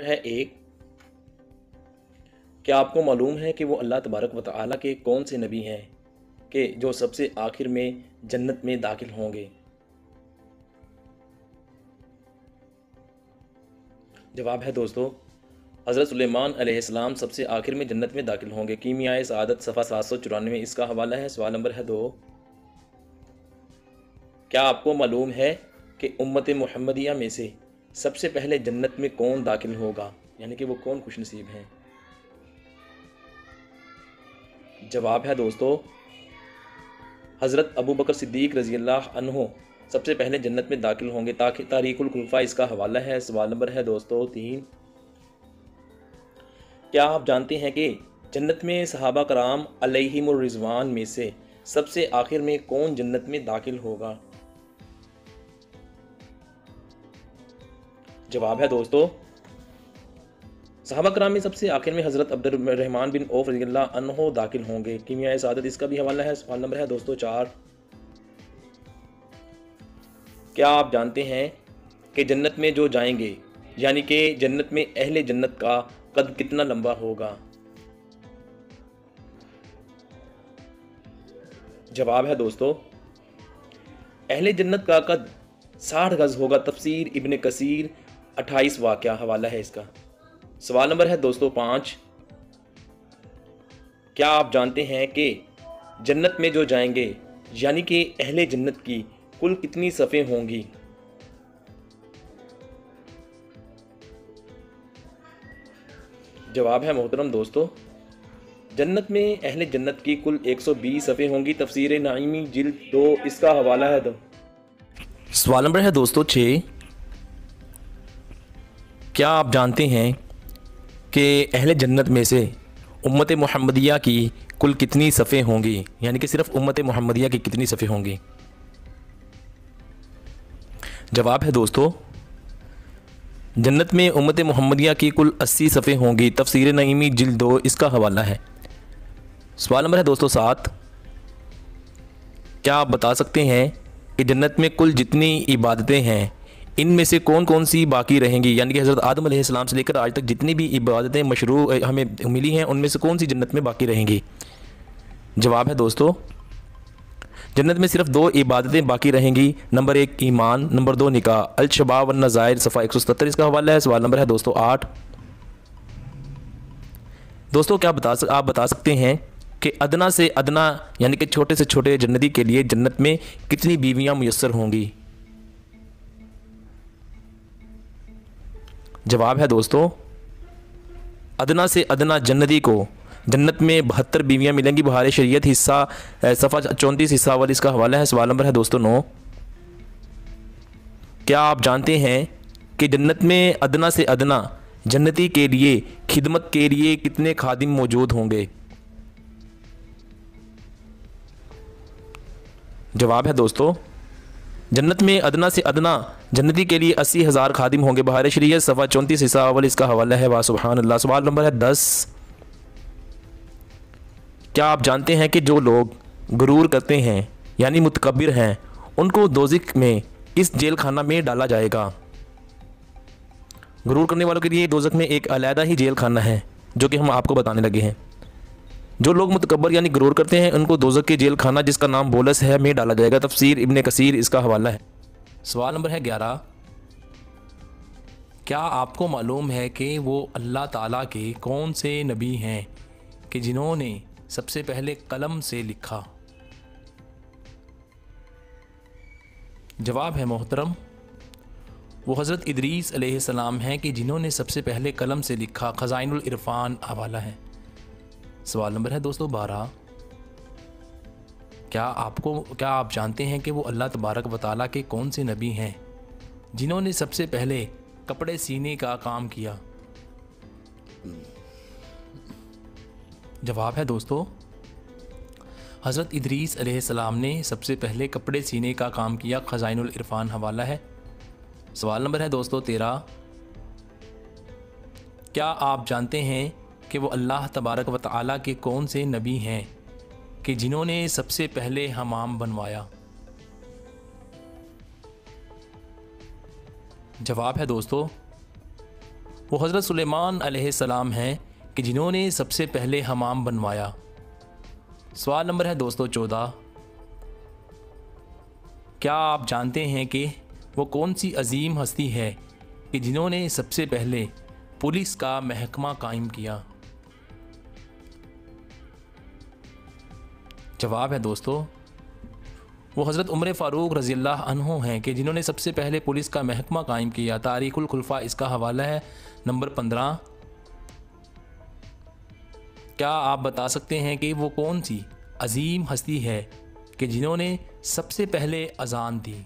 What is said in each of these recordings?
है एक, क्या आपको मालूम है कि वो अल्लाह तबारक व तआला के कौन से नबी हैं कि जो सबसे आखिर में जन्नत में दाखिल होंगे? जवाब है दोस्तों, हज़रत सुलेमान अलैहिस्सलाम सबसे आखिर में जन्नत में दाखिल होंगे। कीमियाए सआदत सफ़ा 794 इसका हवाला है। सवाल नंबर है 2, क्या आपको मालूम है कि उम्मत मुहम्मदिया में से सबसे पहले जन्नत में कौन दाखिल होगा, यानी कि वो कौन खुशनसीब हैं? जवाब है दोस्तों, हज़रत अबू बकर सिद्दीक़ रज़ी अल्लाह अन्हो सबसे पहले जन्नत में दाखिल होंगे। तारीख़ुल खुलफ़ा इसका हवाला है। सवाल नंबर है दोस्तों 3, क्या आप जानते हैं कि जन्नत में सहाबा कराम अलैहिमुर रिज़वान में से सबसे आखिर में कौन जन्नत में दाखिल होगा? जवाब है दोस्तों, सहाबा कराम में सबसे आखिर में हज़रत अब्दुर्रहमान बिन औफ रज़ियल्लाहु अन्हु दाखिल होंगे। कीमियाए सआदत इसका भी हवाला है। सवाल नंबर है दोस्तों 4, क्या आप जानते हैं कि जन्नत में जो जाएंगे, यानी कि जन्नत में अहले जन्नत का कद कितना लंबा होगा? जवाब है दोस्तों, अहले जन्नत का कद 60 गज़ होगा। तफसीर इब्न कसीर 28 वाक़या हवाला है इसका। सवाल नंबर है दोस्तों 5, क्या आप जानते हैं कि जन्नत में जो जाएंगे, यानी कि अहले जन्नत की कुल कितनी सफ़ें होंगी? जवाब है मोहतरम दोस्तों, जन्नत में अहले जन्नत की कुल 120 सफ़ें होंगी। तफसीर नाइमी जिल्द 2 इसका हवाला है दो। सवाल नंबर है दोस्तों 6, क्या आप जानते हैं कि अहले जन्नत में से उम्मत मुहम्मदिया की कुल कितनी सफ़ें होंगी, यानी कि सिर्फ उम्मत मुहम्मदिया की कितनी सफ़ें होंगी? जवाब है दोस्तों, जन्नत में उम्मत मुहम्मदिया की कुल 80 सफ़ें होंगी। तफसीर नईमी जिल्द 2 इसका हवाला है। सवाल नंबर है दोस्तों 7, क्या आप बता सकते हैं कि जन्नत में कुल जितनी इबादतें हैं इनमें से कौन कौन सी बाकी रहेंगी, यानी कि हज़रत आदम अलैहिस्सलाम से लेकर आज तक जितनी भी इबादतें मशरू हमें मिली हैं उनमें से कौन सी जन्नत में बाकी रहेंगी? जवाब है दोस्तों, जन्नत में सिर्फ 2 इबादतें बाकी रहेंगी। नंबर 1 ईमान, नंबर 2 निकाह। अल-शबाब वन नज़ाइर सफ़ा 177 इसका हवाला है। सवाल नंबर है दोस्तों 8, दोस्तों क्या आप बता सकते हैं कि अदना से अदना यानी कि छोटे से छोटे जन्नती के लिए जन्नत में कितनी बीवियां मुयस्सर होंगी? जवाब है दोस्तों, अदना से अदना जन्नती को जन्नत में 72 बीवियां मिलेंगी। बहार शरीयत हिस्सा सफ़ा 34 हिस्सा वाली इसका हवाला है। सवाल नंबर है दोस्तों 9, क्या आप जानते हैं कि जन्नत में अदना से अदना जन्नती के लिए खिदमत के लिए कितने खादिम मौजूद होंगे? जवाब है दोस्तों, जन्नत में अदना से अदना जन्नती के लिए 80,000 खादिम होंगे। बहार शरीयत सफ़ा 34 हिस्सा अव्वल इसका हवाला है। वाह सुभान अल्लाह। सवाल नंबर है 10, क्या आप जानते हैं कि जो लोग गुरूर करते हैं यानी मुतकब्बिर हैं उनको दोज़ख में किस जेल खाना में डाला जाएगा? गुरूर करने वालों के लिए दोज़ख में एक अलहदा ही जेल खाना है जो कि हम आपको बताने लगे हैं। जो लोग मुतकब्बर यानी गुरूर करते हैं उनको दोज़ख के जेल खाना जिसका नाम बोलस है में डाला जाएगा। तफसीर इब्न कसीर इसका हवाला है। सवाल नंबर है 11, क्या आपको मालूम है कि वो अल्लाह ताला के कौन से नबी हैं कि जिन्होंने सबसे पहले कलम से लिखा? जवाब है मोहतरम, वो हज़रत इदरीस अलैहिस्सलाम हैं कि जिन्होंने सबसे पहले कलम से लिखा। ख़ज़ाइनुल इरफ़ान हवाला है। सवाल नंबर है दोस्तों 12, क्या आप जानते हैं कि वो अल्लाह तबारक व तआला के कौन से नबी हैं जिन्होंने सबसे पहले कपड़े सीने का काम किया? जवाब है दोस्तों, हज़रत इदरीस अलैहिस्सलाम ने सबसे पहले कपड़े सीने का काम किया। ख़ज़ाइनुल इरफ़ान हवाला है। सवाल नंबर है दोस्तों 13, क्या आप जानते हैं कि वो अल्लाह तबारक व तआला के कौन से नबी हैं कि जिन्होंने सबसे पहले हमाम बनवाया? जवाब है दोस्तों, وہ حضرت سلیمان علیہ السلام ہیں کہ جنہوں نے سب سے پہلے حمام بنوایا؟ سوال نمبر ہے دوستو 14، کیا آپ جانتے ہیں کہ وہ کون سی عظیم ہستی ہے کہ جنہوں نے سب سے پہلے پولیس کا محکمہ قائم کیا؟ جواب ہے دوستو وہ حضرت عمر فاروق رضی اللہ عنہ ہیں کہ جنہوں نے سب سے پہلے پولیس کا محکمہ قائم کیا۔ تاریخ الخلفاء اس کا حوالہ ہے نمبر 15۔ کیا آپ بتا سکتے ہیں کہ وہ کون سی عظیم ہستی ہے کہ جنہوں نے سب سے پہلے اذان دی؟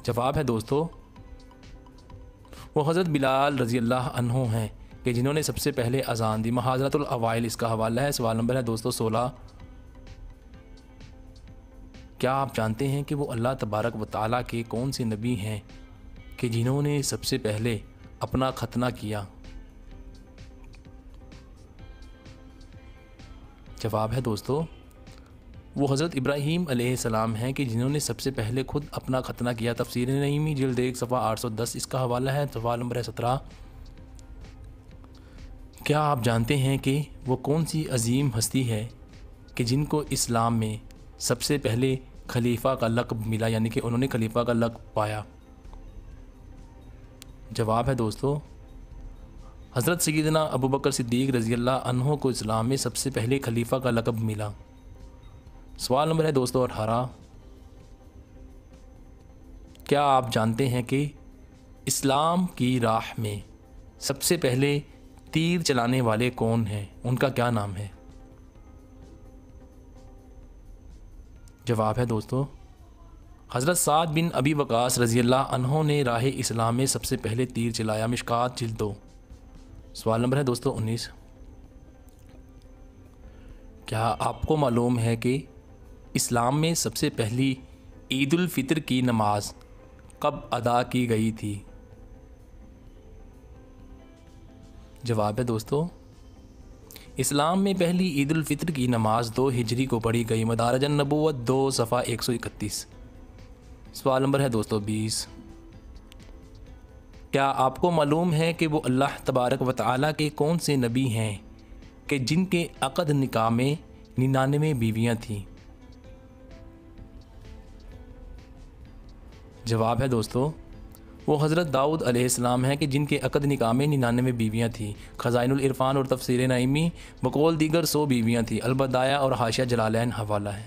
جواب ہے دوستو وہ حضرت بلال رضی اللہ عنہ ہیں کہ جنہوں نے سب سے پہلے اذان دی۔ محاضرۃ الاوائل اس کا حوالہ ہے۔ سوال نمبر ہے دوستو 16، کیا آپ جانتے ہیں کہ وہ اللہ تبارک و تعالیٰ کے کون سے نبی ہیں کہ جنہوں نے سب سے پہلے اپنا ختنہ کیا؟ جواب ہے دوستو وہ حضرت ابراہیم علیہ السلام ہیں کہ جنہوں نے سب سے پہلے خود اپنا ختنہ کیا۔ تفسیر نعیمی جلد 1 صفحہ 810 اس کا حوالہ ہے۔ سوال نمبر ہے 17، کیا آپ جانتے ہیں کہ وہ کون سی عظیم ہستی ہے کہ جن کو اسلام میں سب سے پہلے خلیفہ کا لقب ملا، یعنی کہ انہوں نے خلیفہ کا لقب پایا؟ جواب ہے دوستو حضرت سیدنا ابوبکر صدیق رضی اللہ عنہ کو اسلام میں سب سے پہلے خلیفہ کا لقب ملا۔ سوال نمبر ہے دوستو 18، کیا آپ جانتے ہیں کہ اسلام کی راہ میں سب سے پہلے تیر چلانے والے کون ہیں؟ ان کا کیا نام ہے؟ جواب ہے دوستو حضرت سعد بن ابی وقاص رضی اللہ عنہ نے راہ اسلام میں سب سے پہلے تیر چلایا۔ مشکات جلد 2۔ سوال نمبر ہے دوستو 19، کیا آپ کو معلوم ہے کہ اسلام میں سب سے پہلی عید الفطر کی نماز کب ادا کی گئی تھی؟ جواب ہے دوستو اسلام میں پہلی عید الفطر کی نماز 2 ہجری کو پڑھی گئی۔ مدارج النبوت 2 صفحہ 131۔ سوال نمبر ہے دوستو 20، کیا آپ کو معلوم ہے کہ وہ اللہ تبارک و تعالیٰ کے کون سے نبی ہیں کہ جن کے عقد نکاح میں 99 بیویاں تھیں؟ جواب ہے دوستو وہ حضرت داؤد علیہ السلام ہیں کہ جن کے عقد نکاح میں 99 بیویاں تھیں۔ خزائن العرفان اور تفسیر نعیمی بقول دیگر 100 بیویاں تھیں۔ البدایہ اور حاشیہ جلالین حوالہ ہے۔